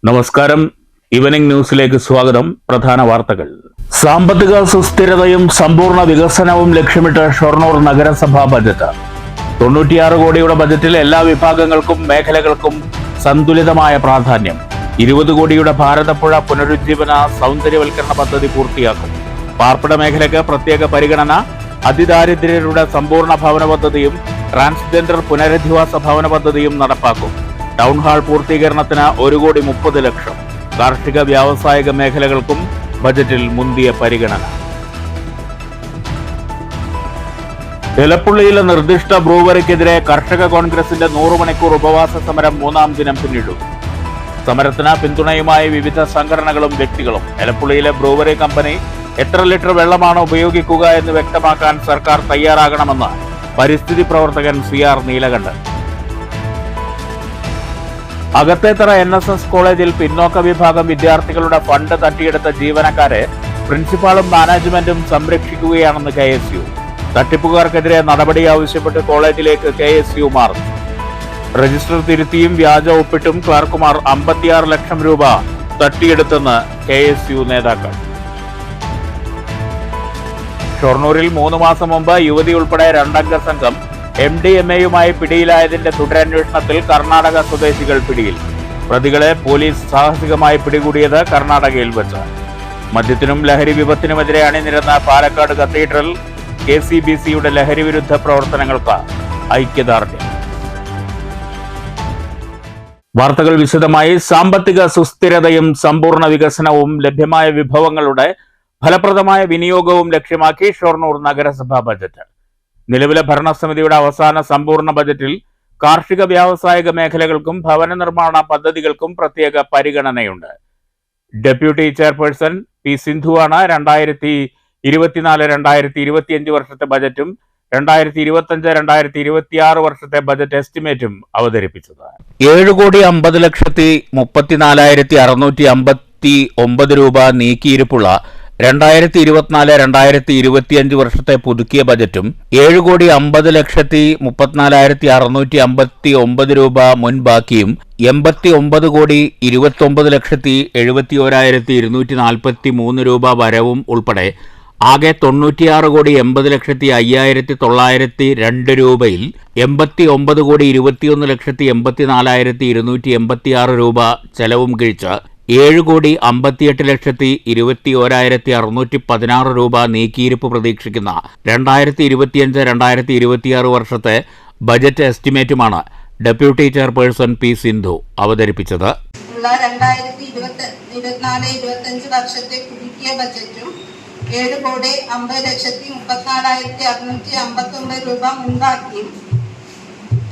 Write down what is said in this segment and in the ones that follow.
നമസ്കാരം. ഈവനിംഗ് ന്യൂസിലേക്ക് സ്വാഗതം. പ്രധാന വാർത്തകൾ. സാമ്പത്തിക സുസ്ഥിരതയും സമ്പൂർണ്ണ വികസനവും ലക്ഷ്യമിട്ട് ഷൊർണൂർ നഗരസഭാ ബജറ്റ്. 96 കോടിയുടെ ബജറ്റിൽ എല്ലാ വിഭാഗങ്ങൾക്കും മേഖലകൾക്കും സന്തുലിതമായ പ്രാധാന്യം. 20 കോടിയുടെ ഭാരതപ്പുഴ പുനരുജ്ജീവന സൗന്ദര്യവൽക്കരണ പദ്ധതി പൂർത്തിയാക്കും. പാർപ്പിട മേഖലയ്ക്ക് പ്രത്യേക പരിഗണന. അതിദാരിദ്ര്യരുടെ സമ്പൂർണ്ണ ഭവന പദ്ധതിയും ട്രാൻസ്ജെൻഡർ പുനരധിവാസ ഭവന പദ്ധതിയും നടപ്പാക്കും. ടൗൺ ഹാൾ പൂർത്തീകരണത്തിന് 1,30,00,000. കാർഷിക വ്യാവസായിക മേഖലകൾക്കും ബജറ്റിൽ മുന്തിയ പരിഗണന. എലപ്പുള്ളിയിലെ നിർദ്ദിഷ്ട ബ്രൂവറിക്കെതിരെ കർഷക കോൺഗ്രസിന്റെ 100 മണിക്കൂർ ഉപവാസ സമരം 3ാം ദിനം പിന്നിട്ടു. സമരത്തിന് പിന്തുണയുമായി വിവിധ സംഘടനകളും വ്യക്തികളും. എലപ്പുള്ളിയിലെ ബ്രൂവറി കമ്പനി എത്ര ലിറ്റർ വെള്ളമാണ് ഉപയോഗിക്കുക എന്ന് വ്യക്തമാക്കാൻ സർക്കാർ തയ്യാറാകണമെന്ന് പരിസ്ഥിതി പ്രവർത്തകൻ CR നീലകണ്ഠൻ. അകത്തേത്തറ NSS കോളേജിൽ പിന്നോക്ക വിഭാഗം വിദ്യാർത്ഥികളുടെ ഫണ്ട് തട്ടിയെടുത്ത ജീവനക്കാരെ പ്രിൻസിപ്പാളും മാനേജ്മെന്റും സംരക്ഷിക്കുകയാണെന്ന് KSU. തട്ടിപ്പുകാർക്കെതിരെ നടപടി ആവശ്യപ്പെട്ട് കോളേജിലേക്ക് KSU മാർച്ച്. രജിസ്റ്റർ തിരുത്തിയും വ്യാജ ഒപ്പിട്ടും ക്ലാർക്കുമാർ 56 ലക്ഷം രൂപ തട്ടിയെടുത്തെന്ന് KSU നേതാക്കൾ. ഷൊർണൂരിൽ 3 മാസം മുമ്പ് യുവതി ഉൾപ്പെടെ 2 അംഗ സംഘം MDMAയുമായി പിടിയിലായതിന്റെ തുടരന്വേഷണത്തിൽ കർണാടക സ്വദേശികൾ പിടിയിൽ. പ്രതികളെ പോലീസ് സാഹസികമായി പിടികൂടിയത് കർണാടകയിൽ വെച്ച്. മദ്യത്തിനും ലഹരി വിപത്തിനുമെതിരെ അണിനിരന്ന പാലക്കാട് കത്തീഡ്രൽ KCBCയുടെ ലഹരി വിരുദ്ധ പ്രവർത്തനങ്ങൾക്ക് ഐക്യദാർഢ്യം. വാർത്തകൾ വിശദമായി. സാമ്പത്തിക സുസ്ഥിരതയും സമ്പൂർണ്ണ വികസനവും ലഭ്യമായ വിഭവങ്ങളുടെ ഫലപ്രദമായ വിനിയോഗവും ലക്ഷ്യമാക്കി ഷൊർണൂർ നഗരസഭാ ബജറ്റ്. നിലവിലെ ഭരണസമിതിയുടെ അവസാന സമ്പൂർണ്ണ ബജറ്റിൽ കാർഷിക വ്യാവസായിക മേഖലകൾക്കും ഭവന നിർമ്മാണ പദ്ധതികൾക്കും പ്രത്യേക പരിഗണനയുണ്ട്. Deputy chairperson P. സിന്ധുവാണ് 2024-2025 വർഷത്തെ ബജറ്റും 2025-2026 വർഷത്തെ ബജറ്റ് എസ്റ്റിമേറ്റും അവതരിപ്പിച്ചത്. 7,50,34,659 രൂപ നീക്കിയിരിപ്പുള്ള 2024-2025 വർഷത്തെ പുതുക്കിയ ബജറ്റും 7,50,34,659 രൂപ മുൻ ബാക്കിയും 89,29,71,243 രൂപ വരവും ഉൾപ്പെടെ ആകെ 96,80,05,902 രൂപയിൽ 89,21,84,286 രൂപ ചെലവും കഴിച്ച് 7,58,21,616 രൂപ നീക്കിയിരിപ്പ് പ്രതീക്ഷിക്കുന്ന 2025-2026 വർഷത്തെ ബജറ്റ് എസ്റ്റിമേറ്റുമാണ് ഡെപ്യൂട്ടി ചെയർപേഴ്സൺ P. സിന്ധു അവതരിപ്പിച്ചത്. 2024-25 വർഷത്തെ പുതുക്കിയ ബജറ്റും 7,50,34,659 രൂപ മുൻപാക്കിയും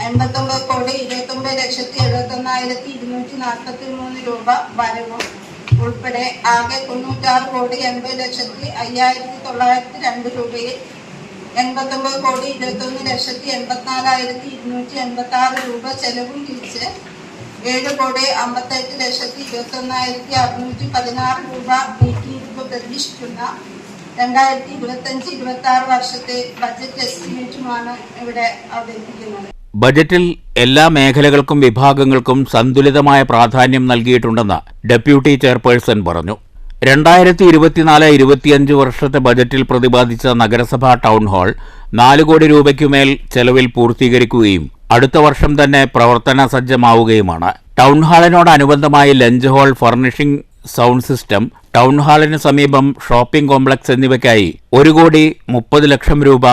89,29,71,243 രൂപ വരവും ഉൾപ്പെടെ ആകെ 96,80,05,902 രൂപയിൽ 89,21,84,286 രൂപ ചെലവും തിരിച്ച് 7,58,21,616 രൂപ നീക്കിയിരിപ്പ് പ്രതീക്ഷിക്കുന്ന 2025-26 വർഷത്തെ ബജറ്റ് എസ്റ്റിമേറ്റുമാണ് ഇവിടെ അവതരിപ്പിക്കുന്നത്. ബജറ്റിൽ എല്ലാ മേഖലകൾക്കും വിഭാഗങ്ങൾക്കും സന്തുലിതമായ പ്രാധാന്യം നൽകിയിട്ടുണ്ടെന്ന് ഡെപ്യൂട്ടി ചെയർപേഴ്സൺ പറഞ്ഞു. 2024-25 വർഷത്തെ ബജറ്റിൽ പ്രതിപാദിച്ച നഗരസഭാ ടൗൺ ഹാൾ 4 കോടി രൂപയ്ക്കുമേൽ ചെലവിൽ പൂർത്തീകരിക്കുകയും അടുത്ത വർഷം തന്നെ പ്രവർത്തന സജ്ജമാവുകയുമാണ്. ടൗൺ ഹാളിനോടനുബന്ധമായി lunch hall, furnishing, sound system, town ഹാളിന് സമീപം ഷോപ്പിംഗ് കോംപ്ലക്സ് എന്നിവയ്ക്കായി 1,30,00,000 രൂപ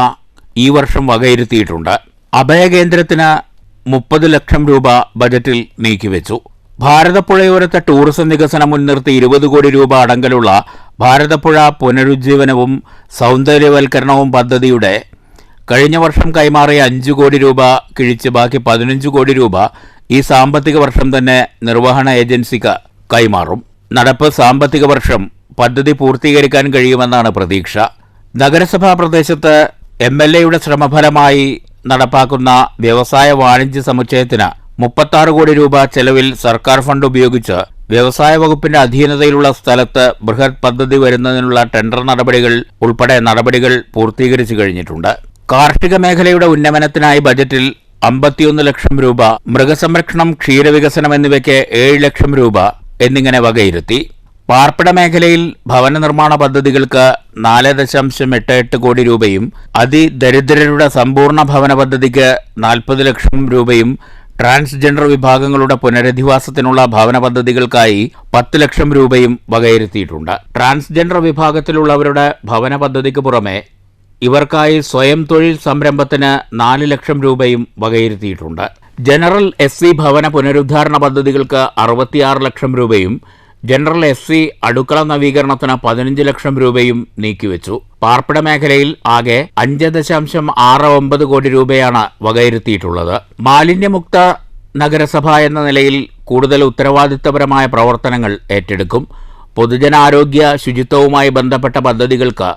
ഈ വർഷം വകയിരുത്തിയിട്ടുണ്ട്. അഭയകേന്ദ്രത്തിന് 30 ലക്ഷം രൂപ ബജറ്റിൽ നീക്കിവെച്ചു. ഭാരതപ്പുഴയോരത്തെ ടൂറിസം വികസനം മുൻനിർത്തി 20 കോടി രൂപ അടങ്കലുള്ള ഭാരതപ്പുഴ പുനരുജ്ജീവനവും സൗന്ദര്യവൽക്കരണവും പദ്ധതിയുടെ കഴിഞ്ഞ വർഷം കൈമാറിയ 5 കോടി രൂപ കിഴിച്ച് ബാക്കി 15 കോടി രൂപ ഈ സാമ്പത്തിക വർഷം തന്നെ നിർവഹണ ഏജൻസിക്ക് കൈമാറും. നടപ്പ് സാമ്പത്തിക വർഷം പദ്ധതി പൂർത്തീകരിക്കാൻ കഴിയുമെന്നാണ് പ്രതീക്ഷ. നഗരസഭാ പ്രദേശത്ത് MLAയുടെ ശ്രമഫലമായി നടപ്പാക്കുന്ന വ്യവസായ വാണിജ്യ സമുച്ചയത്തിന് 36 കോടി രൂപ ചെലവിൽ സർക്കാർ ഫണ്ട് ഉപയോഗിച്ച് വ്യവസായ വകുപ്പിന്റെ അധീനതയിലുള്ള സ്ഥലത്ത് ബൃഹത് പദ്ധതി വരുന്നതിനുള്ള ടെൻഡർ നടപടികൾ ഉൾപ്പെടെ നടപടികൾ പൂർത്തീകരിച്ചു കഴിഞ്ഞിട്ടുണ്ട്. കാർഷിക മേഖലയുടെ ഉന്നമനത്തിനായി ബജറ്റിൽ 51 ലക്ഷം രൂപ, മൃഗസംരക്ഷണം, ക്ഷീരവികസനം എന്നിവയ്ക്ക് 7 ലക്ഷം രൂപ, എന്നിങ്ങനെ വകയിരുത്തി. പാർപ്പിട മേഖലയിൽ ഭവന നിർമ്മാണ പദ്ധതികൾക്ക് 4.88 കോടി രൂപയും അതിദരിദ്രരുടെ സമ്പൂർണ്ണ ഭവന പദ്ധതിക്ക് 40 ലക്ഷം രൂപയും ട്രാൻസ്ജെൻഡർ വിഭാഗങ്ങളുടെ പുനരധിവാസത്തിനുള്ള ഭവന പദ്ധതികൾക്കായി 10 ലക്ഷം രൂപയും വകയിരുത്തിയിട്ടുണ്ട്. ട്രാൻസ്ജെൻഡർ വിഭാഗത്തിലുള്ളവരുടെ ഭവന പദ്ധതിക്ക് പുറമെ ഇവർക്കായി സ്വയം തൊഴിൽ സംരംഭത്തിന് 4 ലക്ഷം രൂപയും വകയിരുത്തിയിട്ടുണ്ട്. ജനറൽ SC ഭവന പുനരുദ്ധാരണ പദ്ധതികൾക്ക് 66 ലക്ഷം രൂപയും ജനറൽ SC അടുക്കള നവീകരണത്തിന് 15 ലക്ഷം രൂപയും നീക്കിവെച്ചു. പാർപ്പിട മേഖലയിൽ ആകെ 5.69 കോടി രൂപയാണ് വകയിരുത്തിയിട്ടുള്ളത്. മാലിന്യമുക്ത നഗരസഭ എന്ന നിലയിൽ കൂടുതൽ ഉത്തരവാദിത്തപരമായ പ്രവർത്തനങ്ങൾ ഏറ്റെടുക്കും. പൊതുജനാരോഗ്യ ശുചിത്വവുമായി ബന്ധപ്പെട്ട പദ്ധതികൾക്ക്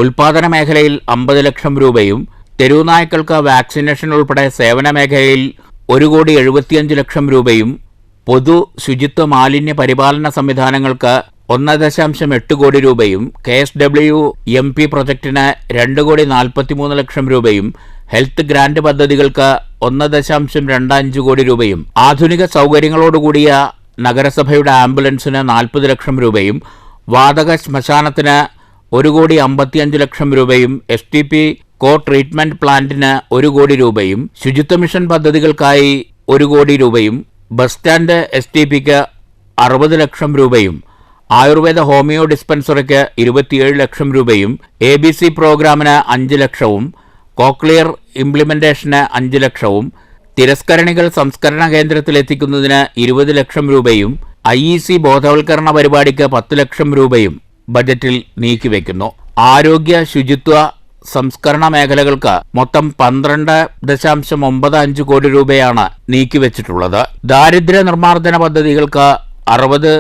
ഉൽപാദന മേഖലയിൽ 50 ലക്ഷം രൂപയും തെരുവുനായ്ക്കൾക്ക് വാക്സിനേഷൻ ഉൾപ്പെടെ സേവന മേഖലയിൽ 1.75 കോടി രൂപയും പൊതു ശുചിത്വ മാലിന്യ പരിപാലന സംവിധാനങ്ങൾക്ക് 1.8 കോടി രൂപയും KSWMP പ്രൊജക്ടിന് 2.43 കോടി രൂപയും ഹെൽത്ത് ഗ്രാന്റ് പദ്ധതികൾക്ക് 1.25 കോടി രൂപയും ആധുനിക സൗകര്യങ്ങളോടുകൂടിയ നഗരസഭയുടെ ആംബുലൻസിന് 40 ലക്ഷം രൂപയും വാതക ശ്മശാനത്തിന് 1.55 കോടി രൂപയും STP കോ ട്രീറ്റ്മെന്റ് പ്ലാന്റിന് 1 കോടി രൂപയും ശുചിത്വ മിഷൻ പദ്ധതികൾക്കായി 1 കോടി രൂപയും ബസ് സ്റ്റാൻഡ് STPക്ക് 60 ലക്ഷം രൂപയും ആയുർവേദ ഹോമിയോ ഡിസ്പെൻസറിക്ക് 27 ലക്ഷം രൂപയും ABC പ്രോഗ്രാമിന് 5 ലക്ഷവും കോക്ലിയർ ഇംപ്ലിമെന്റേഷന് 5 ലക്ഷവും തിരസ്കരണികൾ സംസ്കരണ കേന്ദ്രത്തിലെത്തിക്കുന്നതിന് 20 ലക്ഷം രൂപയും IEC ബോധവൽക്കരണ പരിപാടിക്ക് 10 ലക്ഷം രൂപയും ബജറ്റിൽ നീക്കിവെക്കുന്നു. ആരോഗ്യ ശുചിത്വ സംസ്കരണ മേഖലകൾക്ക് മൊത്തം 12.95 കോടി രൂപയാണ് നീക്കിവെച്ചിട്ടുള്ളത്. ദാരിദ്ര്യ നിർമ്മാർജ്ജന പദ്ധതികൾക്ക് 60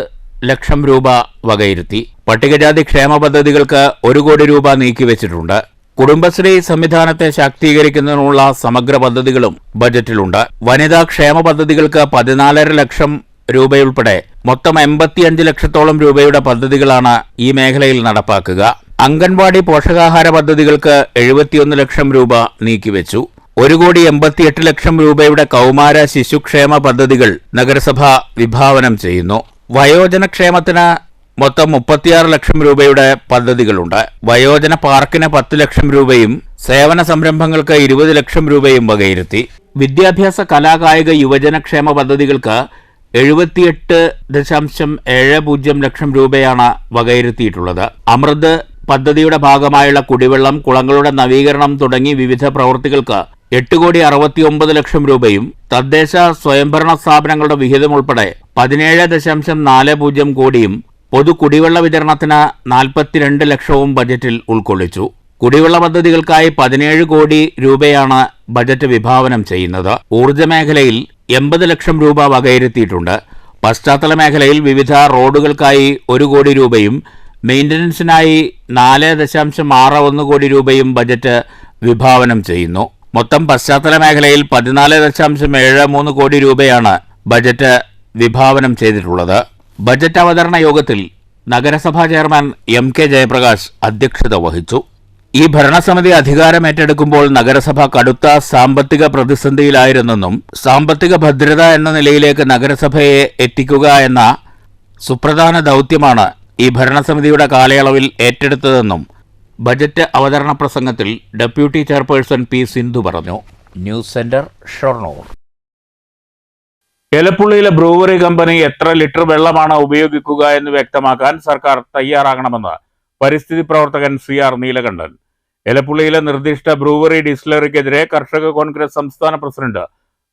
ലക്ഷം രൂപ വകയിരുത്തി. പട്ടികജാതി ക്ഷേമ പദ്ധതികൾക്ക് 1 കോടി രൂപ നീക്കിവെച്ചിട്ടുണ്ട്. കുടുംബശ്രീ സംവിധാനത്തെ ശാക്തീകരിക്കുന്നതിനുള്ള സമഗ്ര പദ്ധതികളും ബജറ്റിലുണ്ട്. വനിതാ ക്ഷേമ പദ്ധതികൾക്ക് 14.5 ലക്ഷം രൂപയുൾപ്പെടെ മൊത്തം 85 ലക്ഷത്തോളം രൂപയുടെ പദ്ധതികളാണ് ഈ മേഖലയിൽ നടപ്പാക്കുക. അംഗൻവാടി പോഷകാഹാര പദ്ധതികൾക്ക് 71 ലക്ഷം രൂപ നീക്കിവെച്ചു. 1.88 കോടി രൂപയുടെ കൗമാര ശിശുക്ഷേമ പദ്ധതികൾ നഗരസഭ വിഭാവനം ചെയ്യുന്നു. വയോജനക്ഷേമത്തിന് മൊത്തം 36 ലക്ഷം രൂപയുടെ പദ്ധതികളുണ്ട്. വയോജന പാർക്കിന് 10 ലക്ഷം രൂപയും സേവന സംരംഭങ്ങൾക്ക് 20 ലക്ഷം രൂപയും വകയിരുത്തി. വിദ്യാഭ്യാസ കലാകായിക യുവജനക്ഷേമ പദ്ധതികൾക്ക് 78.70 ലക്ഷം രൂപയാണ് വകയിരുത്തിയിട്ടുള്ളത്. അമൃത് പദ്ധതിയുടെ ഭാഗമായുള്ള കുടിവെള്ളം, കുളങ്ങളുടെ നവീകരണം തുടങ്ങി വിവിധ പ്രവൃത്തികൾക്ക് 8.69 കോടി രൂപയും തദ്ദേശ സ്വയംഭരണ സ്ഥാപനങ്ങളുടെ വിഹിതം ഉൾപ്പെടെ 17.40 കോടിയും പൊതു കുടിവെള്ള വിതരണത്തിന് 42 ലക്ഷവും ബജറ്റിൽ ഉൾക്കൊള്ളിച്ചു. കുടിവെള്ള പദ്ധതികൾക്കായി 17 കോടി രൂപയാണ് ബജറ്റ് വിഭാവനം ചെയ്യുന്നത്. ഊർജ്ജ മേഖലയിൽ 80 ലക്ഷം രൂപ വകയിരുത്തിയിട്ടുണ്ട്. പശ്ചാത്തല മേഖലയിൽ വിവിധ റോഡുകൾക്കായി 1 കോടി രൂപയും മെയിൻ്റനൻസിനായി 4.61 കോടി രൂപയും ബജറ്റ് വിഭാവനം ചെയ്യുന്നു. മൊത്തം പശ്ചാത്തല മേഖലയിൽ 14.73 കോടി രൂപയാണ് ബജറ്റ് വിഭാവനം ചെയ്തിട്ടുള്ളത്. ബജറ്റ് അവതരണ യോഗത്തിൽ നഗരസഭാ ചെയർമാൻ MK ജയപ്രകാശ് അധ്യക്ഷത വഹിച്ചു. ഈ ഭരണസമിതി അധികാരമേറ്റെടുക്കുമ്പോൾ നഗരസഭ കടുത്ത സാമ്പത്തിക പ്രതിസന്ധിയിലായിരുന്നെന്നും സാമ്പത്തിക ഭദ്രത എന്ന നിലയിലേക്ക് നഗരസഭയെ എത്തിക്കുക എന്ന സുപ്രധാന ദൗത്യമാണ് ഈ ഭരണസമിതിയുടെ കാലയളവിൽ ഏറ്റെടുത്തതെന്നും ബജറ്റ് അവതരണ പ്രസംഗത്തിൽ ഡെപ്യൂട്ടി ചെയർപേഴ്സൺ P. സിന്ധു പറഞ്ഞു. News centre, Shoranur. എലപ്പുള്ളിയിലെ ബ്രൂവറി കമ്പനി എത്ര ലിറ്റർ വെള്ളമാണ് ഉപയോഗിക്കുക എന്ന് വ്യക്തമാക്കാൻ സർക്കാർ തയ്യാറാകണമെന്ന് പരിസ്ഥിതി പ്രവർത്തകൻ CR നീലകണ്ഠൻ. എലപ്പുള്ളിയിലെ നിർദ്ദിഷ്ട ബ്രൂവറി ഡിസ്റ്റിലറിക്കെതിരെ കർഷക കോൺഗ്രസ് സംസ്ഥാന പ്രസിഡന്റ്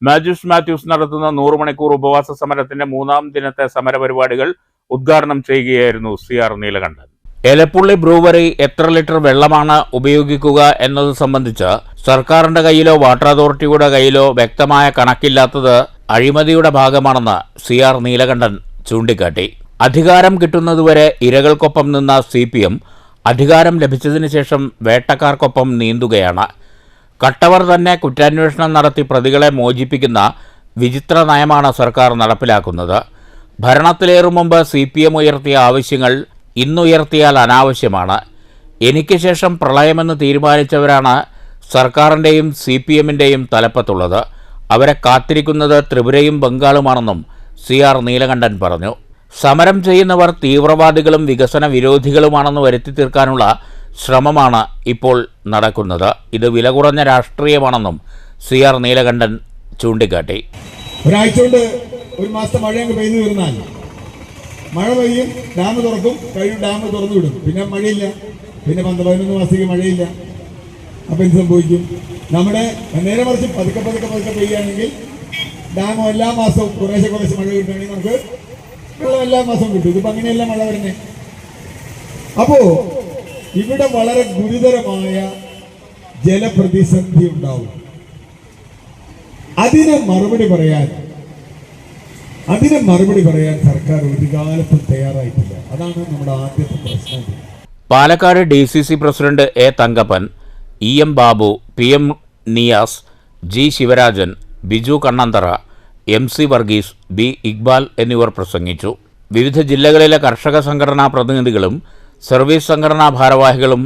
മാത്യൂസ് നടത്തുന്ന 100 മണിക്കൂർ ഉപവാസ സമരത്തിന്റെ 3ാം ദിനത്തെ സമരപരിപാടികൾ ഉദ്ഘാടനം ചെയ്യുകയായിരുന്നു CR നീലകണ്ഠൻ. എലപ്പുള്ളി ബ്രൂവറി എത്ര ലിറ്റർ വെള്ളമാണ് ഉപയോഗിക്കുക എന്നത് സംബന്ധിച്ച് സർക്കാരിന്റെ കയ്യിലോ വാട്ടർ അതോറിറ്റിയുടെ കയ്യിലോ വ്യക്തമായ കണക്കില്ലാത്തത് അഴിമതിയുടെ ഭാഗമാണെന്ന് CR നീലകണ്ഠൻ ചൂണ്ടിക്കാട്ടി. അധികാരം കിട്ടുന്നതുവരെ ഇരകൾക്കൊപ്പം നിന്ന CPM അധികാരം ലഭിച്ചതിന് ശേഷം വേട്ടക്കാർക്കൊപ്പം നീന്തുകയാണ്. കട്ടവർ തന്നെ കുറ്റാന്വേഷണം നടത്തി പ്രതികളെ മോചിപ്പിക്കുന്ന വിചിത്ര നയമാണ് സർക്കാർ നടപ്പിലാക്കുന്നത്. ഭരണത്തിലേറും മുമ്പ് CPM ഉയർത്തിയ ആവശ്യങ്ങൾ ഇന്നുയർത്തിയാൽ അനാവശ്യമാണ്. എനിക്ക് ശേഷം പ്രളയമെന്ന് തീരുമാനിച്ചവരാണ് സർക്കാരിൻ്റെയും CPMൻ്റെയും തലപ്പത്തുള്ളത്. അവരെ കാത്തിരിക്കുന്നത് ത്രിപുരയും ബംഗാളുമാണെന്നും CR നീലകണ്ഠൻ പറഞ്ഞു. സമരം ചെയ്യുന്നവർ തീവ്രവാദികളും വികസന വിരോധികളുമാണെന്ന് വരുത്തി തീർക്കാനുള്ള ശ്രമമാണ് ഇപ്പോൾ നടക്കുന്നത്. ഇത് വില കുറഞ്ഞ രാഷ്ട്രീയമാണെന്നും CR നീലകണ്ഠൻ ചൂണ്ടിക്കാട്ടി. ഒരാഴ്ച കൊണ്ട് ഒരു മാസത്തെ മഴ അങ്ങ് പെയ്തു തീർന്നാൽ മഴ പെയ്യും, ഡാം തുറക്കും, കഴിയും, ഡാം തുറന്നു വിടും, പിന്നെ മഴയില്ല, പിന്നെ 11 മാസത്തേക്ക് മഴയില്ല. അപ്പം എന്ത് സംഭവിക്കും? നമ്മുടെ നേരെ മറിച്ച് പതുക്കെ പെയ്യുകയാണെങ്കിൽ ഡാം എല്ലാ മാസവും കുറേശ്ശെ മഴ കിട്ടുകയാണെങ്കിൽ നമുക്ക് വെള്ളം എല്ലാ മാസവും കിട്ടും. ഇതിപ്പോൾ അങ്ങനെയല്ല മഴ വരുന്നത്. അപ്പോൾ ഇവിടെ വളരെ ഗുരുതരമായ ജലപ്രതിസന്ധി ഉണ്ടാവും. അതിനെ മറുപടി പറയാൻ സർക്കാർ ഒരു കാലത്തും തയ്യാറായിട്ടില്ല. അതാണ് നമ്മുടെ ആദ്യത്തെ പ്രശ്നം. Palakkad DCC president A. Thankappan, EM Babu, PM Niyas, G. Sivarajan, Biju Kannanthara, MC Varghese, B. Iqbal എന്നിവർ പ്രസംഗിച്ചു. വിവിധ ജില്ലകളിലെ കർഷക സംഘടനാ പ്രതിനിധികളും സർവീസ് സംഘടനാ ഭാരവാഹികളും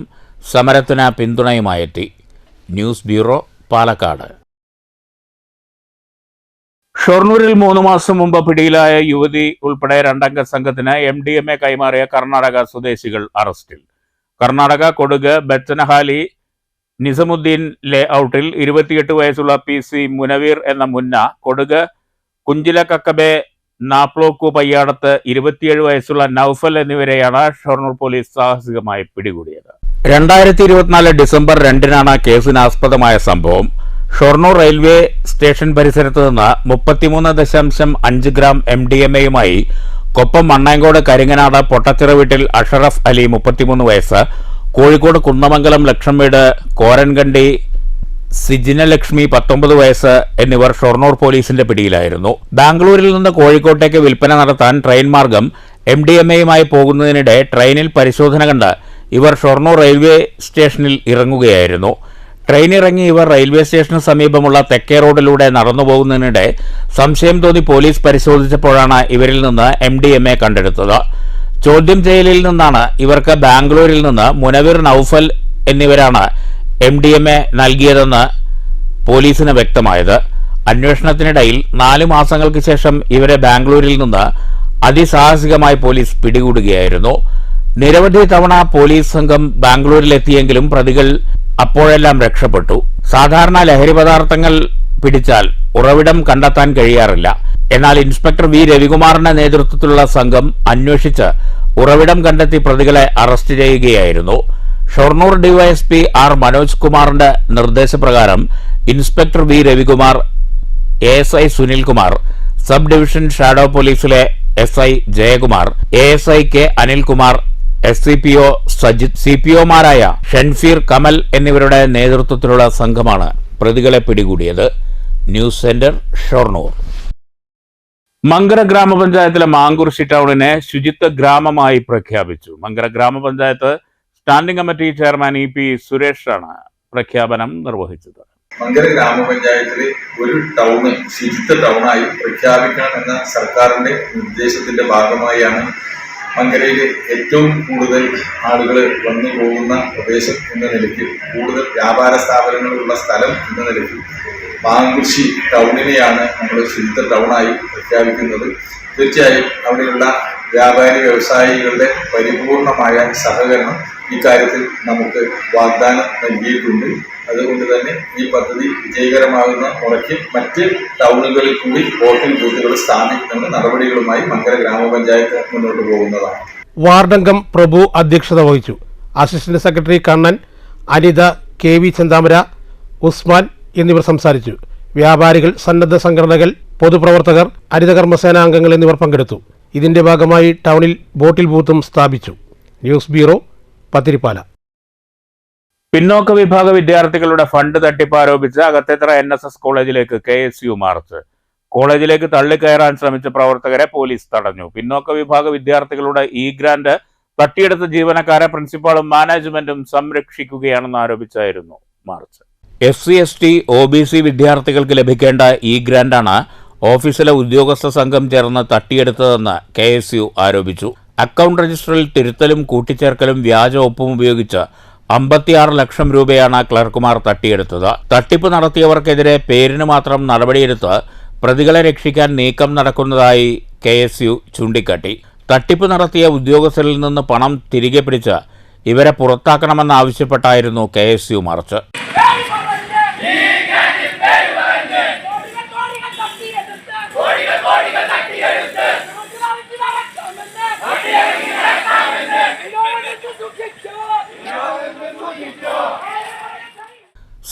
സമരത്തിന് പിന്തുണയുമായെത്തി. News bureau, Palakkad. ഷൊർണൂരിൽ 3 മാസം മുമ്പ് പിടിയിലായ യുവതി ഉൾപ്പെടെ 2 അംഗ സംഘത്തിന് MDMA കൈമാറിയ കർണാടക സ്വദേശികൾ അറസ്റ്റിൽ. കർണാടക കൊടുക് ബച്ചനഹാലി നിസമുദ്ദീൻ ലേഔട്ടിൽ 28 വയസ്സുള്ള PC മുനവീർ എന്ന മുന്ന, കൊടുക് കുഞ്ചിലക്കക്കബെ നാപ്ലോക്കു പയ്യാടത്ത് 27 വയസ്സുള്ള നൌഫൽ എന്നിവരെയാണ് ഷൊർണൂർ പോലീസ് സാഹസികമായി പിടികൂടിയത്. 2024 ഡിസംബർ 2-നാണ് കേസിനാസ്പദമായ സംഭവം. ഷൊർണൂർ റെയിൽവേ സ്റ്റേഷൻ പരിസരത്ത് നിന്ന് 33.5 ഗ്രാം MDMAയുമായി കൊപ്പം മണ്ണാങ്കോട് കരിങ്ങനാട് പൊട്ടച്ചിറ വീട്ടിൽ അഷറഫ് അലി 33 വയസ്സ്, കോഴിക്കോട് കുന്നമംഗലം ലക്ഷംവീട് കോരൻകണ്ടി സിജിനലക്ഷ്മി 19 വയസ്സ് എന്നിവർ ഷൊർണൂർ പോലീസിന്റെ പിടിയിലായിരുന്നു. ബാംഗ്ലൂരിൽ നിന്ന് കോഴിക്കോട്ടേക്ക് വിൽപ്പന നടത്താൻ ട്രെയിൻ മാർഗം MDMAയുമായി പോകുന്നതിനിടെ ട്രെയിനിൽ പരിശോധന കണ്ട് ഇവർ ഷൊർണൂർ റെയിൽവേ സ്റ്റേഷനിൽ ഇറങ്ങുകയായിരുന്നു. ട്രെയിനിറങ്ങി ഇവർ റെയിൽവേ സ്റ്റേഷന് സമീപമുള്ള തെക്കേ റോഡിലൂടെ നടന്നുപോകുന്നതിനിടെ സംശയം തോന്നി പോലീസ് പരിശോധിച്ചപ്പോഴാണ് ഇവരിൽ നിന്ന് MDMA കണ്ടെടുത്തത്. ചോദ്യം ചെയ്യലിൽ നിന്നാണ് ഇവർക്ക് ബാംഗ്ലൂരിൽ നിന്ന് മുനവീർ, നൌഫൽ എന്നിവരാണ് MDMA നൽകിയതെന്ന് പോലീസിന് വ്യക്തമായത്. അന്വേഷണത്തിനിടയിൽ 4 മാസങ്ങൾക്ക് ശേഷം ഇവരെ ബാംഗ്ലൂരിൽ നിന്ന് അതിസാഹസികമായി പോലീസ് പിടികൂടുകയായിരുന്നു. നിരവധി തവണ പോലീസ് സംഘം ബാംഗ്ലൂരിലെത്തിയെങ്കിലും പ്രതികൾ അപ്പോഴെല്ലാം രക്ഷപ്പെട്ടു. സാധാരണ ലഹരി പദാർത്ഥങ്ങൾ പിടിച്ചാൽ ഉറവിടം കണ്ടെത്താൻ കഴിയാറില്ല. എന്നാൽ ഇൻസ്പെക്ടർ V. രവികുമാറിന്റെ നേതൃത്വത്തിലുള്ള സംഘം അന്വേഷിച്ച് ഉറവിടം കണ്ടെത്തി പ്രതികളെ അറസ്റ്റ് ചെയ്യുകയായിരുന്നു. Shoranur DYSP R. മനോജ് കുമാറിന്റെ നിർദ്ദേശപ്രകാരം inspector V. Ravikumar, ASI Sunilkumar, sub division shadow പോലീസിലെ SI Jayakumar, ASI K. Anilkumar, SCPO Sajith, CPOമാരായ ഷൻഫീർ, കമൽ എന്നിവരുടെ നേതൃത്വത്തിലുള്ള സംഘമാണ് പ്രതികളെ പിടികൂടിയത്. News centre, Shoranur. മങ്കര ഗ്രാമപഞ്ചായത്തിലെ മാങ്കുറിശി ടൗണിനെ ശുചിത്വ ഗ്രാമമായി പ്രഖ്യാപിച്ചു. മങ്കര ഗ്രാമപഞ്ചായത്ത് സ്റ്റാൻഡിംഗ് കമ്മിറ്റി ചെയർമാൻ EP സുരേഷാണ് പ്രഖ്യാപനം നിർവഹിച്ചത്. മങ്കര ഗ്രാമപഞ്ചായത്തിലെ ഒരു ടൗണ് ശുചിത്വ ടൗണായി പ്രഖ്യാപിക്കണമെന്ന സർക്കാരിന്റെ നിർദ്ദേശത്തിന്റെ ഭാഗമായാണ് മങ്കരയിലെ ഏറ്റവും കൂടുതൽ ആളുകൾ വന്നു പോകുന്ന പ്രദേശം എന്ന നിലയ്ക്ക്, കൂടുതൽ വ്യാപാര സ്ഥാപനങ്ങളുള്ള സ്ഥലം എന്ന നിലയ്ക്ക് മാങ്കുറിശി ടൗണിനെയാണ് നമ്മൾ ശുചിത്വ ടൗണായി പ്രഖ്യാപിക്കുന്നത്. തീർച്ചയായും അവിടെയുള്ള വ്യാപാരി വ്യവസായികളുടെ പരിപൂർണമായ സഹകരണം ഇക്കാര്യത്തിൽ നമുക്ക് വാഗ്ദാനം നൽകിയിട്ടുണ്ട്. അതുകൊണ്ട് തന്നെ ഈ പദ്ധതി വിജയകരമാകുന്ന മുറയ്ക്ക് മറ്റ് ടൗണുകളിൽ കൂടി വോട്ടിംഗ് ബൂത്തുകൾ സ്ഥാപിക്കുന്ന നടപടികളുമായി മങ്കര ഗ്രാമപഞ്ചായത്ത് മുന്നോട്ട് പോകുന്നതാണ്. വാർഡംഗം പ്രഭു അധ്യക്ഷത വഹിച്ചു. Assistant secretary Kannan, Anitha, KV Chenthamara, Usman എന്നിവർ സംസാരിച്ചു. വ്യാപാരികൾ, സന്നദ്ധ സംഘടനകൾ, പൊതുപ്രവർത്തകർ, ഹരിതകർമ്മസേന അംഗങ്ങൾ എന്നിവർ പങ്കെടുത്തു. ഇതിന്റെ ഭാഗമായി ടൗണിൽ ബോട്ടിൽ ബൂത്തും സ്ഥാപിച്ചു. News bureau, Pathirippala. പിന്നോക്ക വിഭാഗ വിദ്യാർത്ഥികളുടെ ഫണ്ട് തട്ടിപ്പ് ആരോപിച്ച് അകത്തേത്തറ NSS കോളേജിലേക്ക് KSU മാർച്ച്. കോളേജിലേക്ക് തള്ളിക്കയറാൻ ശ്രമിച്ച പ്രവർത്തകരെ പോലീസ് തടഞ്ഞു. പിന്നോക്ക വിഭാഗ വിദ്യാർത്ഥികളുടെ ഗ്രാന്റ് തട്ടിയെടുത്ത ജീവനക്കാരെ പ്രിൻസിപ്പാളും മാനേജ്മെന്റും സംരക്ഷിക്കുകയാണെന്ന് ആരോപിച്ചായിരുന്നു മാർച്ച്. SC ST OBC വിദ്യാർത്ഥികൾക്ക് ലഭിക്കേണ്ട ഗ്രാന്റാണ് ഓഫീസിലെ ഉദ്യോഗസ്ഥ സംഘം ചേർന്ന് തട്ടിയെടുത്തതെന്ന് KSU ആരോപിച്ചു. അക്കൗണ്ട് രജിസ്റ്ററിൽ തിരുത്തലും കൂട്ടിച്ചേർക്കലും വ്യാജ ഒപ്പും ഉപയോഗിച്ച് 56 ലക്ഷം രൂപയാണ് ക്ലർക്കുമാർ തട്ടിയെടുത്തത്. തട്ടിപ്പ് നടത്തിയവർക്കെതിരെ പേരിന് മാത്രം നടപടിയെടുത്ത് പ്രതികളെ രക്ഷിക്കാൻ നീക്കം നടക്കുന്നതായി KSU ചൂണ്ടിക്കാട്ടി. തട്ടിപ്പ് നടത്തിയ ഉദ്യോഗസ്ഥരിൽ നിന്ന് പണം തിരികെ പിടിച്ച് ഇവരെ പുറത്താക്കണമെന്നാവശ്യപ്പെട്ടായിരുന്നു KSU മാർച്ച്.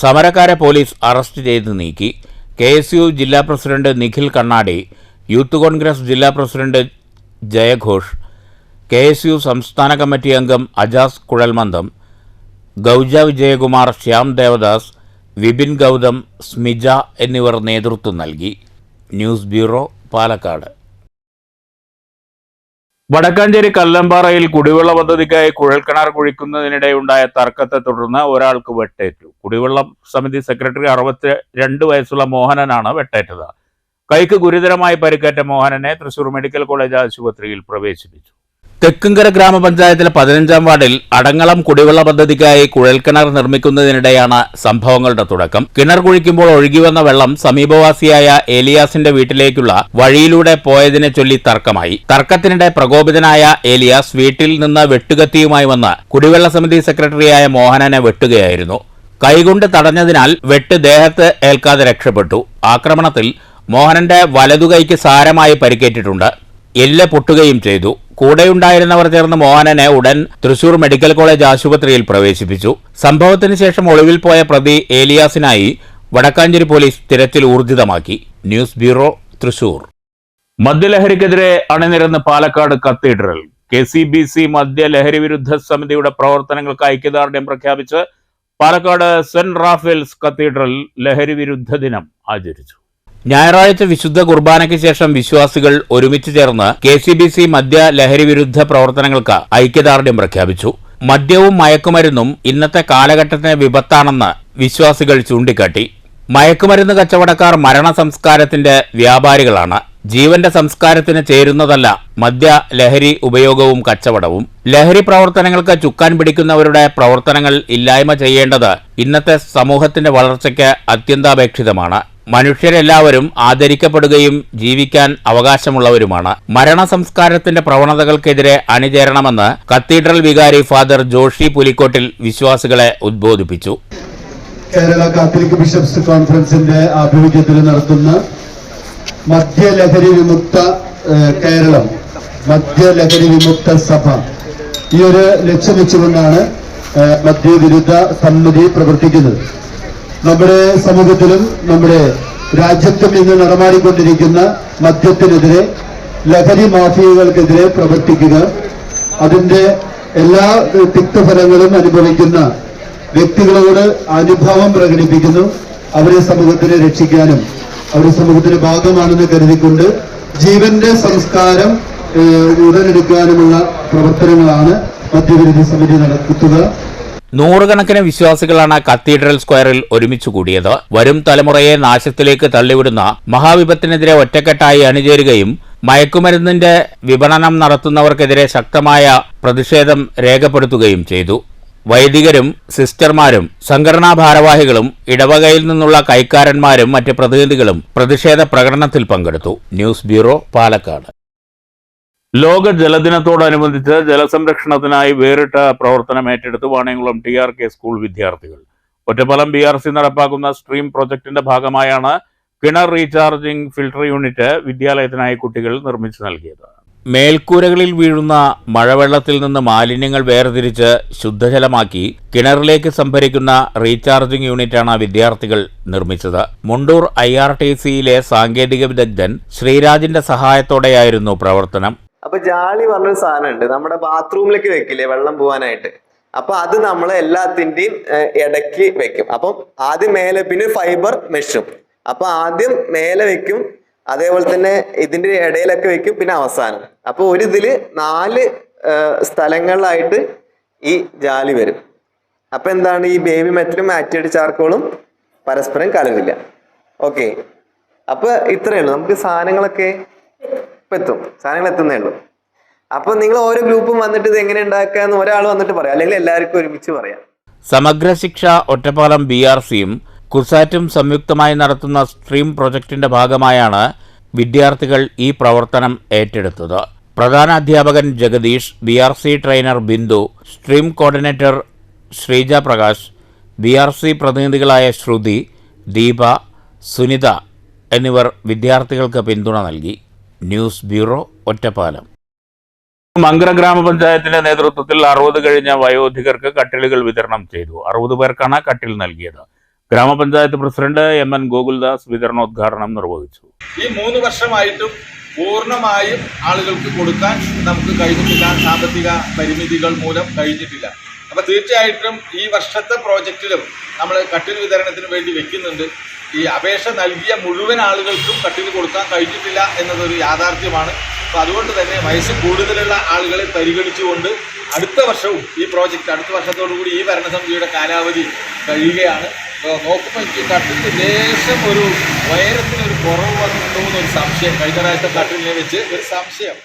സമരക്കാരെ പോലീസ് അറസ്റ്റ് ചെയ്ത് നീക്കി. KSU ജില്ലാ പ്രസിഡന്റ് നിഖിൽ കണ്ണാടി, യൂത്ത് കോൺഗ്രസ് ജില്ലാ പ്രസിഡന്റ് ജയഘോഷ്, KSU സംസ്ഥാന കമ്മിറ്റി അംഗം അജാസ് കുഴൽമന്ദം, ഗൗജ വിജയകുമാർ, ശ്യാം ദേവദാസ്, വിപിൻ ഗൗതം, സ്മിജ എന്നിവർ നേതൃത്വം നൽകി. News bureau, Palakkad. വടക്കാഞ്ചേരി കല്ലമ്പാറയിൽ കുടിവെള്ള പദ്ധതിക്കായി കുഴൽക്കിണർ കുഴിക്കുന്നതിനിടെയുണ്ടായ തർക്കത്തെ തുടർന്ന് ഒരാൾക്ക് വെട്ടേറ്റു. കുടിവെള്ള സമിതി സെക്രട്ടറി 62 വയസ്സുള്ള മോഹനനാണ് വെട്ടേറ്റത്. കൈക്ക് ഗുരുതരമായി പരിക്കേറ്റ മോഹനനെ തൃശൂർ മെഡിക്കൽ കോളേജ് ആശുപത്രിയിൽ പ്രവേശിപ്പിച്ചു. തെക്കുംകര ഗ്രാമപഞ്ചായത്തിലെ 15-ാം വാർഡിൽ അടങ്ങളം കുടിവെള്ള പദ്ധതിക്കായി കുഴൽക്കിണർ നിർമ്മിക്കുന്നതിനിടെയാണ് സംഭവങ്ങളുടെ തുടക്കം. കിണർ കുഴിക്കുമ്പോൾ ഒഴുകിവന്ന വെള്ളം സമീപവാസിയായ ഏലിയാസിന്റെ വീട്ടിലേക്കുള്ള വഴിയിലൂടെ പോയതിനെ ചൊല്ലി തർക്കമായി. തർക്കത്തിനിടെ പ്രകോപിതനായ ഏലിയാസ് വീട്ടിൽ നിന്ന് വെട്ടുകത്തിയുമായി വന്ന് കുടിവെള്ള സമിതി സെക്രട്ടറിയായ മോഹനനെ വെട്ടുകയായിരുന്നു. കൈകൊണ്ട് തടഞ്ഞതിനാൽ വെട്ട് ദേഹത്ത് ഏൽക്കാതെ രക്ഷപ്പെട്ടു. ആക്രമണത്തിൽ മോഹനന്റെ വലതുകൈക്ക് സാരമായി പരിക്കേറ്റിട്ടുണ്ട്. എല്ല് പൊട്ടുകയും ചെയ്തു. കൂടെയുണ്ടായിരുന്നവർ ചേർന്ന് മോഹനനെ ഉടൻ തൃശൂർ മെഡിക്കൽ കോളേജ് ആശുപത്രിയിൽ പ്രവേശിപ്പിച്ചു. സംഭവത്തിന് ശേഷം ഒളിവിൽ പോയ പ്രതി ഏലിയാസിനായി വടക്കാഞ്ചേരി പോലീസ് തിരച്ചിൽ ഊർജിതമാക്കി. News bureau, Thrissur. മദ്യലഹരിക്കെതിരെ അണിനിരന്ന് പാലക്കാട് കത്തീഡ്രൽ. KCBC മദ്യലഹരി വിരുദ്ധ സമിതിയുടെ പ്രവർത്തനങ്ങൾക്ക് ഐക്യദാർഢ്യം പ്രഖ്യാപിച്ച് പാലക്കാട് സെന്റ് റാഫേൽസ് കത്തീഡ്രൽ ലഹരി വിരുദ്ധ ദിനം ആചരിച്ചു. ഞായറാഴ്ച വിശുദ്ധ കുർബാനയ്ക്ക് ശേഷം വിശ്വാസികൾ ഒരുമിച്ച് ചേർന്ന് KCBC മദ്യ ലഹരി വിരുദ്ധ പ്രവർത്തനങ്ങൾക്ക് ഐക്യദാർഢ്യം പ്രഖ്യാപിച്ചു. മദ്യവും മയക്കുമരുന്നും ഇന്നത്തെ കാലഘട്ടത്തിന് വിപത്താണെന്ന് വിശ്വാസികൾ ചൂണ്ടിക്കാട്ടി. മയക്കുമരുന്ന് കച്ചവടക്കാർ മരണ സംസ്കാരത്തിന്റെ വ്യാപാരികളാണ്. ജീവന്റെ സംസ്കാരത്തിന് ചേരുന്നതല്ല മദ്യ ലഹരി ഉപയോഗവും കച്ചവടവും. ലഹരി പ്രവർത്തനങ്ങൾക്ക് ചുക്കാൻ പിടിക്കുന്നവരുടെ പ്രവർത്തനങ്ങൾ ഇല്ലായ്മ ചെയ്യേണ്ടത് ഇന്നത്തെ സമൂഹത്തിന്റെ വളർച്ചയ്ക്ക് അത്യന്താപേക്ഷിതമാണ്. മനുഷ്യരെല്ലാവരും ആദരിക്കപ്പെടുകയും ജീവിക്കാൻ അവകാശമുള്ളവരുമാണ്. മരണ സംസ്കാരത്തിന്റെ പ്രവണതകൾക്കെതിരെ അണിചേരണമെന്ന് കത്തീഡ്രൽ വികാരി ഫാദർ ജോഷി പുലിക്കോട്ടിൽ വിശ്വാസികളെ ഉദ്ബോധിപ്പിച്ചു. കേരള കാത്തലിക് ബിഷപ്സ് കോൺഫറൻസിന്റെ ആഭിമുഖ്യത്തിൽ നടത്തുന്ന മദ്യലഹരി വിമുക്ത കേരളം, മദ്യലഹരി വിമുക്ത സഭ, ഈ ഒരു ലക്ഷ്യം വെച്ചുകൊണ്ടാണ് മദ്യവിരുദ്ധ സമിതി പ്രവർത്തിക്കുന്നത്. നമ്മുടെ സമൂഹത്തിലും നമ്മുടെ രാജ്യത്തും ഇന്ന് നടമാടിക്കൊണ്ടിരിക്കുന്ന മദ്യത്തിനെതിരെ, ലഹരി മാഫിയകൾക്കെതിരെ പ്രവർത്തിക്കുക, അതിന്റെ എല്ലാ തിക്തഫലങ്ങളും അനുഭവിക്കുന്ന വ്യക്തികളോട് അനുഭാവം പ്രകടിപ്പിക്കുന്നു. അവരെ സമൂഹത്തിനെ രക്ഷിക്കാനും അവരുടെ സമൂഹത്തിന്റെ ഭാഗമാണെന്ന് കരുതിക്കൊണ്ട് ജീവന്റെ സംസ്കാരം ഉടലെടുക്കാനുമുള്ള പ്രവർത്തനങ്ങളാണ് മദ്യവിരുദ്ധ സമിതി നടത്തുക. നൂറുകണക്കിന് വിശ്വാസികളാണ് കത്തീഡ്രൽ സ്ക്വയറിൽ ഒരുമിച്ചു കൂടിയത്. വരും തലമുറയെ നാശത്തിലേക്ക് തള്ളിവിടുന്ന മഹാവിപത്തിനെതിരെ ഒറ്റക്കെട്ടായി അണിചേരുകയും മയക്കുമരുന്നിന്റെ വിപണനം നടത്തുന്നവർക്കെതിരെ ശക്തമായ പ്രതിഷേധം രേഖപ്പെടുത്തുകയും ചെയ്തു. വൈദികരും സിസ്റ്റർമാരും സംഘടനാ ഭാരവാഹികളും ഇടവകയിൽ നിന്നുള്ള കൈക്കാരന്മാരും മറ്റ് പ്രതിനിധികളും പ്രതിഷേധ പ്രകടനത്തിൽ പങ്കെടുത്തു. News bureau, Palakkad. ലോക ജലദിനത്തോടനുബന്ധിച്ച് ജലസംരക്ഷണത്തിനായി വേറിട്ട പ്രവർത്തനം ഏറ്റെടുത്ത് വാണിയംകുളം TRK സ്കൂൾ വിദ്യാർത്ഥികൾ. ഒറ്റപ്പാലം BRC നടപ്പാക്കുന്ന സ്ട്രീം പ്രൊജക്ടിന്റെ ഭാഗമായാണ് കിണർ റീചാർജിംഗ് ഫിൽട്ടർ യൂണിറ്റ് വിദ്യാലയത്തിനായി കുട്ടികൾ നിർമ്മിച്ചു നൽകിയത്. മേൽക്കൂരകളിൽ വീഴുന്ന മഴവെള്ളത്തിൽ നിന്ന് മാലിന്യങ്ങൾ വേർതിരിച്ച് ശുദ്ധജലമാക്കി കിണറിലേക്ക് സംഭരിക്കുന്ന റീചാർജിംഗ് യൂണിറ്റാണ് വിദ്യാർത്ഥികൾ നിർമ്മിച്ചത്. മുണ്ടൂർ IRTCയിലെ സാങ്കേതിക വിദഗ്ധൻ ശ്രീരാജിന്റെ സഹായത്തോടെയായിരുന്നു പ്രവർത്തനം. അപ്പൊ ജാളി പറഞ്ഞൊരു സാധനമുണ്ട്, നമ്മുടെ ബാത്റൂമിലേക്ക് വെക്കില്ലേ വെള്ളം പോവാനായിട്ട്. അപ്പൊ അത് നമ്മൾ എല്ലാത്തിന്റെയും ഇടയ്ക്ക് വെക്കും. അപ്പം ആദ്യം മേലെ, പിന്നെ ഫൈബർ മെഷും. അപ്പൊ ആദ്യം മേലെ വെക്കും, അതേപോലെ തന്നെ ഇതിന്റെ ഇടയിലൊക്കെ വെക്കും, പിന്നെ അവസാനം. അപ്പൊ ഒരു ഇതില് 4 സ്ഥലങ്ങളിലായിട്ട് ഈ ജാലി വരും. അപ്പൊ എന്താണ്, ഈ ബേബി മെറ്റലും ആക്ടിവേറ്റ് ചാർക്കോളും പരസ്പരം കലങ്ങില്ല. ഓക്കെ, അപ്പൊ ഇത്രയേ ഉള്ളൂ. നമുക്ക് സാധനങ്ങളൊക്കെ എത്തും, സാധനങ്ങൾ എത്തുന്നേ ഉള്ളൂ. അപ്പൊ നിങ്ങൾ ഓരോ ഗ്രൂപ്പും വന്നിട്ട് ഇത് എങ്ങനെ ഉണ്ടാക്കാന്ന് ഒരാൾ വന്നിട്ട് പറയാം, അല്ലെങ്കിൽ എല്ലാവർക്കും ഒരുമിച്ച് പറയാം. സമഗ്ര ശിക്ഷ ഒറ്റപ്പാലം BRCയും കുസാറ്റും സംയുക്തമായി നടത്തുന്ന സ്ട്രീം പ്രൊജക്ടിന്റെ ഭാഗമായാണ് വിദ്യാർത്ഥികൾ ഈ പ്രവർത്തനം ഏറ്റെടുത്തത്. പ്രധാന അധ്യാപകൻ Jagadish, BRC trainer Bindu, stream coordinator Sreeja Prakash, BRC പ്രതിനിധികളായ ശ്രുതി, ദീപ, സുനിത എന്നിവർ വിദ്യാർത്ഥികൾക്ക് പിന്തുണ നൽകി. News bureau, Ottapalam. മങ്കര ഗ്രാമപഞ്ചായത്തിന്റെ നേതൃത്വത്തിൽ 60 കഴിഞ്ഞ വയോധികർക്ക് കട്ടിലുകൾ വിതരണം ചെയ്തു. 60 പേർക്കാണ് കട്ടിൽ നൽകിയത്. ഗ്രാമപഞ്ചായത്ത് പ്രസിഡന്റ് MN ഗോകുൽദാസ് വിതരണോദ്ഘാടനം നിർവഹിച്ചു. ഈ 3 വർഷമായിട്ടും പൂർണ്ണമായും ആളുകൾക്ക് കൊടുക്കാൻ നമുക്ക് കഴിഞ്ഞിട്ടില്ല, സാമ്പത്തിക പരിമിതികൾ മൂലം കഴിഞ്ഞിട്ടില്ല. അപ്പോൾ തീർച്ചയായിട്ടും ഈ വർഷത്തെ പ്രോജക്റ്റിലും നമ്മൾ കട്ടിൽ വിതരണത്തിന് വേണ്ടി വെക്കുന്നുണ്ട്. ഈ അപേക്ഷ നൽകിയ മുഴുവൻ ആളുകൾക്കും കട്ടിൽ കൊടുക്കാൻ കഴിഞ്ഞിട്ടില്ല എന്നതൊരു യാഥാർത്ഥ്യമാണ്. അപ്പോൾ അതുകൊണ്ട് തന്നെ വയസ്സ് കൂടുതലുള്ള ആളുകളെ പരിഗണിച്ചുകൊണ്ട് അടുത്ത വർഷവും ഈ പ്രോജക്റ്റ് അടുത്ത വർഷത്തോടുകൂടി ഈ ഭരണസമിതിയുടെ കാലാവധി കഴിയുകയാണ്. നോക്കുമ്പോൾ എനിക്ക് കട്ടിലിന് ലേശം ഒരു ഉയരത്തിനൊരു കുറവ് വന്നിട്ടുണ്ടോയെന്നൊരു സംശയം, കഴിഞ്ഞ പ്രാവശ്യത്തെ കട്ടിലിനെ വെച്ച് ഒരു സംശയം.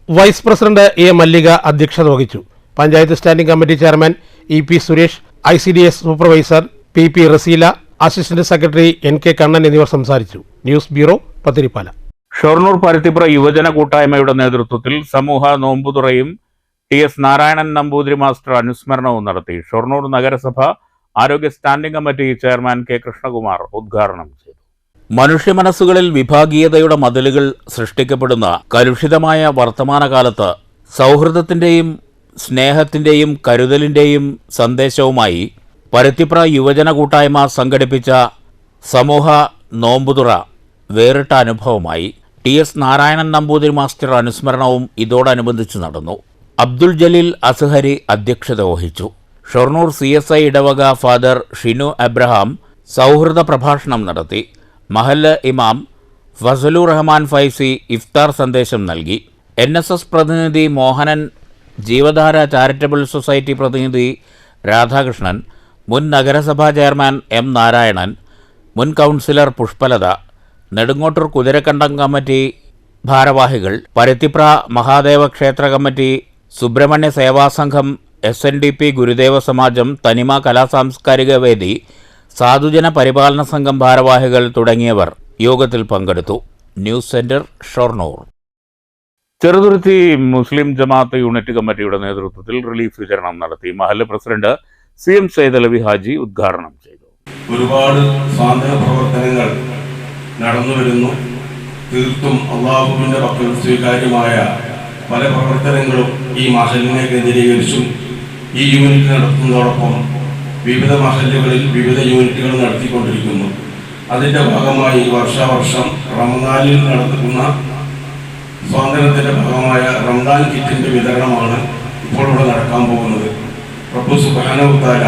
Vice president A. മല്ലിക അധ്യക്ഷത വഹിച്ചു. Panchayat standing committee chairman EP. Suresh, ICDS supervisor PP. Raseela, assistant secretary NK. Kannan എന്നിവർ സംസാരിച്ചു. News bureau, Pathirippala. ഷൊർണൂർ പരുത്തിപ്പുറ യുവജന കൂട്ടായ്മയുടെ നേതൃത്വത്തിൽ സമൂഹ നോമ്പുതുറയും TS. നാരായണൻ നമ്പൂതിരി മാസ്റ്റർ അനുസ്മരണവും നടത്തി. ഷൊർണൂർ നഗരസഭ ആരോഗ്യ standing committee chairman K. Krishnakumar ഉദ്ഘാടനം ചെയ്തു. മനുഷ്യ മനസ്സുകളിൽ വിഭാഗീയതയുടെ മതിലുകൾ സൃഷ്ടിക്കപ്പെടുന്ന കലുഷിതമായ വർത്തമാനകാലത്ത് സൗഹൃദത്തിന്റെയും സ്നേഹത്തിന്റെയും കരുതലിന്റെയും സന്ദേശവുമായി പരുത്തിപ്പുറ യുവജന കൂട്ടായ്മ സംഘടിപ്പിച്ച സമൂഹ നോമ്പുതുറ വേറിട്ട അനുഭവമായി. TS. നാരായണൻ നമ്പൂതിരി മാസ്റ്റർ അനുസ്മരണവും ഇതോടനുബന്ധിച്ച് നടന്നു. അബ്ദുൽ ജലീൽ അസ്ഹരി അധ്യക്ഷത വഹിച്ചു. ഷൊർണൂർ CSI ഇടവക ഫാദർ ഷിനു എബ്രഹാം സൗഹൃദ പ്രഭാഷണം നടത്തി. മഹല്ല് ഇമാം ഫസലുർ റഹ്മാൻ ഫൈസി ഇഫ്താർ സന്ദേശം നൽകി. NSS പ്രതിനിധി മോഹനൻ, ജീവധാര ചാരിറ്റബിൾ സൊസൈറ്റി പ്രതിനിധി രാധാകൃഷ്ണൻ, മുൻ നഗരസഭാ ചെയർമാൻ M. നാരായണൻ, മുൻ കൗൺസിലർ പുഷ്പലത, നെടുങ്ങോട്ടൂർ കുതിരക്കണ്ടം കമ്മിറ്റി ഭാരവാഹികൾ, പരുത്തിപ്ര മഹാദേവ ക്ഷേത്ര കമ്മിറ്റി, സുബ്രഹ്മണ്യ സേവാസംഘം, SNDP ഗുരുദേവ സമാജം, തനിമ കലാസാംസ്കാരിക വേദി, സാധുജന പരിപാലന സംഘം ഭാരവാഹികൾ തുടങ്ങിയവർ യോഗത്തിൽ പങ്കെടുത്തു. News centre, Shoranur. Cheruthuruthy Muslim ജമാഅത്ത് യൂണിറ്റ് കമ്മിറ്റിയുടെ നേതൃത്വത്തിൽ റിലീഫ് വിതരണം നടത്തി. മഹല്ല് പ്രസിഡന്റ് CM സൈദലവി ഹാജി ഉദ്ഘാടനം ചെയ്തു. ഒരുപാട് സ്വാതന്ത്ര്യ പ്രവർത്തനങ്ങൾ നടന്നു വരുന്നു. തീർത്തും അള്ളാഹുവിന്റെ പക്കൽ സ്വീകാര്യമായ പല പ്രവർത്തനങ്ങളും ഈ മഹലിനെ കേന്ദ്രീകരിച്ചും ഈ യൂണിറ്റ് നടത്തുന്നതോടൊപ്പം വിവിധ മഹല്ലുകളിൽ വിവിധ യൂണിറ്റുകൾ നടത്തിക്കൊണ്ടിരിക്കുന്നു. അതിൻ്റെ ഭാഗമായി വർഷാവർഷം റമദാനിൽ നടത്തുന്ന സ്വാതന്ത്ര്യത്തിൻ്റെ ഭാഗമായ റമദാൻ കിറ്റിൻ്റെ വിതരണമാണ് ഇപ്പോൾ ഇവിടെ നടക്കാൻ പോകുന്നത്. റബ്ബ് സുബ്ഹാനഹു വ തആല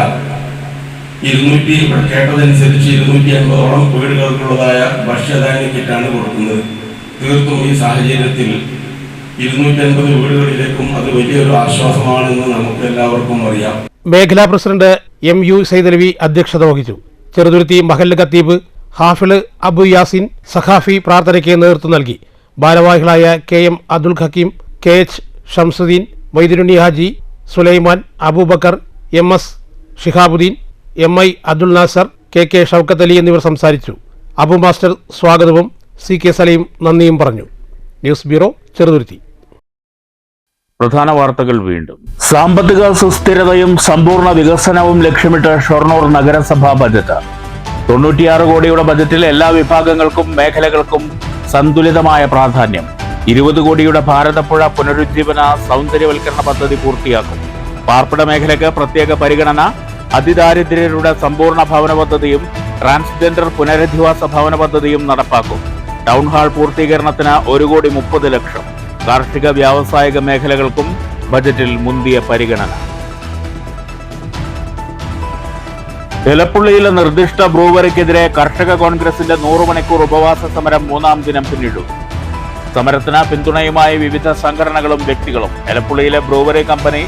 കേട്ടതനുസരിച്ച് 250ഓളം വീടുകൾക്കുള്ളതായ ഭക്ഷ്യധാന്യ കിറ്റാണ് കൊടുക്കുന്നത്. തീർത്തും ഈ സാഹചര്യത്തിൽ 250 വീടുകളിലേക്കും അത് വലിയൊരു ആശ്വാസമാണെന്ന് നമുക്ക് എല്ലാവർക്കും അറിയാം. മേഖലാ പ്രസിഡന്റ് MU സൈദലവി അധ്യക്ഷത വഹിച്ചു. ചെറുതുരുത്തി മഹല്ല് ഖത്തീബ് ഹാഫിള് അബു യാസിൻ സഖാഫി പ്രാർത്ഥനയ്ക്ക് നേതൃത്വം നൽകി. ഭാരവാഹികളായ KM Abdul Hakeem, KH Shamsuddin, മൊയ്തുനുണ്ണി Haji, Sulaiman, Abubakar, MS Shihabuddin, MI Abdul Nasar, KK Shoukath Ali എന്നിവർ സംസാരിച്ചു. അബു മാസ്റ്റർ സ്വാഗതവും CK സലീം നന്ദിയും പറഞ്ഞു. News bureau, Cheruthuruthy. പ്രധാന വാർത്തകൾ വീണ്ടും. സാമ്പത്തിക സുസ്ഥിരതയും സമ്പൂർണ്ണ വികസനവും ലക്ഷ്യമിട്ട് ഷൊർണൂർ നഗരസഭാ ബജറ്റ്. 96 കോടിയുടെ ബജറ്റിൽ എല്ലാ വിഭാഗങ്ങൾക്കും മേഖലകൾക്കും സന്തുലിതമായ പ്രാധാന്യം. 20 കോടിയുടെ ഭാരതപ്പുഴ പുനരുജ്ജീവന സൗന്ദര്യവൽക്കരണ പദ്ധതി പൂർത്തിയാക്കും. പാർപ്പിട മേഖലയ്ക്ക് പ്രത്യേക പരിഗണന. അതിദാരിദ്ര്യരുടെ സമ്പൂർണ്ണ ഭവന പദ്ധതിയും ട്രാൻസ്ജെൻഡർ പുനരധിവാസ ഭവന പദ്ധതിയും നടപ്പാക്കും. ടൗൺ ഹാൾ പൂർത്തീകരണത്തിന് 1,30 ലക്ഷം. കാർഷിക വ്യാവസായിക മേഖലകൾക്കും ബജറ്റിൽ മുന്തിയ പരിഗണന. എലപ്പുള്ളിയിലെ നിർദ്ദിഷ്ട ബ്രൂവറിക്കെതിരെ കർഷക കോൺഗ്രസിന്റെ 100 മണിക്കൂർ ഉപവാസ സമരം 3ാം ദിനം പിന്നിട്ടു. സമരത്തിന് പിന്തുണയുമായി വിവിധ സംഘടനകളും വ്യക്തികളും. എലപ്പുള്ളിയിലെ ബ്രൂവറി കമ്പനി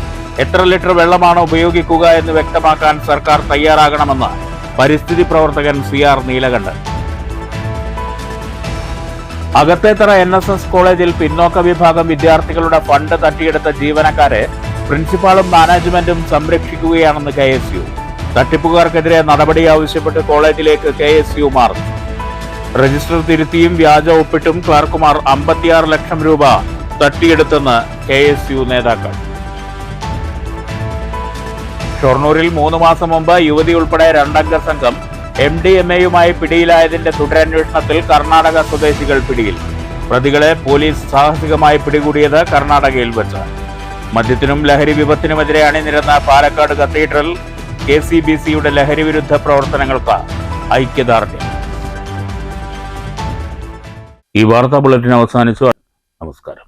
എത്ര ലിറ്റർ വെള്ളമാണ് ഉപയോഗിക്കുക എന്ന് വ്യക്തമാക്കാൻ സർക്കാർ തയ്യാറാകണമെന്ന് പരിസ്ഥിതി പ്രവർത്തകൻ CR നീലകണ്ഠൻ. അകത്തേത്തറ NSS കോളേജിൽ പിന്നോക്ക വിഭാഗം വിദ്യാർത്ഥികളുടെ ഫണ്ട് തട്ടിയെടുത്ത ജീവനക്കാരെ പ്രിൻസിപ്പാളും മാനേജ്മെന്റും സംരക്ഷിക്കുകയാണെന്ന് KSU. തട്ടിപ്പുകാർക്കെതിരെ നടപടി ആവശ്യപ്പെട്ട് കോളേജിലേക്ക് KSU മാർച്ച്. രജിസ്റ്റർ തിരുത്തിയും വ്യാജ ഒപ്പിട്ടും ക്ലർക്കുമാർ 56 ലക്ഷം രൂപ തട്ടിയെടുത്തെന്ന് KSU നേതാക്കൾ. ഷൊർണൂരിൽ 3 മാസം മുമ്പ് യുവതി ഉൾപ്പെടെ 2 അംഗ സംഘം MDMAയുമായി പിടിയിലായതിന്റെ തുടരന്വേഷണത്തിൽ കർണാടക സ്വദേശികൾ പിടിയിൽ. പ്രതികളെ പോലീസ് സാഹസികമായി പിടികൂടിയത് കർണാടകയിൽ വെച്ച്. മദ്യത്തിനും ലഹരി വിപത്തിനുമെതിരെ അണിനിരന്ന പാലക്കാട് കത്തീഡ്രൽ KCBCയുടെ ലഹരി വിരുദ്ധ പ്രവർത്തനങ്ങൾക്ക് ഐക്യദാർഢ്യം. ഈ വാർത്താ ബുള്ളറ്റിൻ അവസാനിച്ചു. നമസ്കാരം.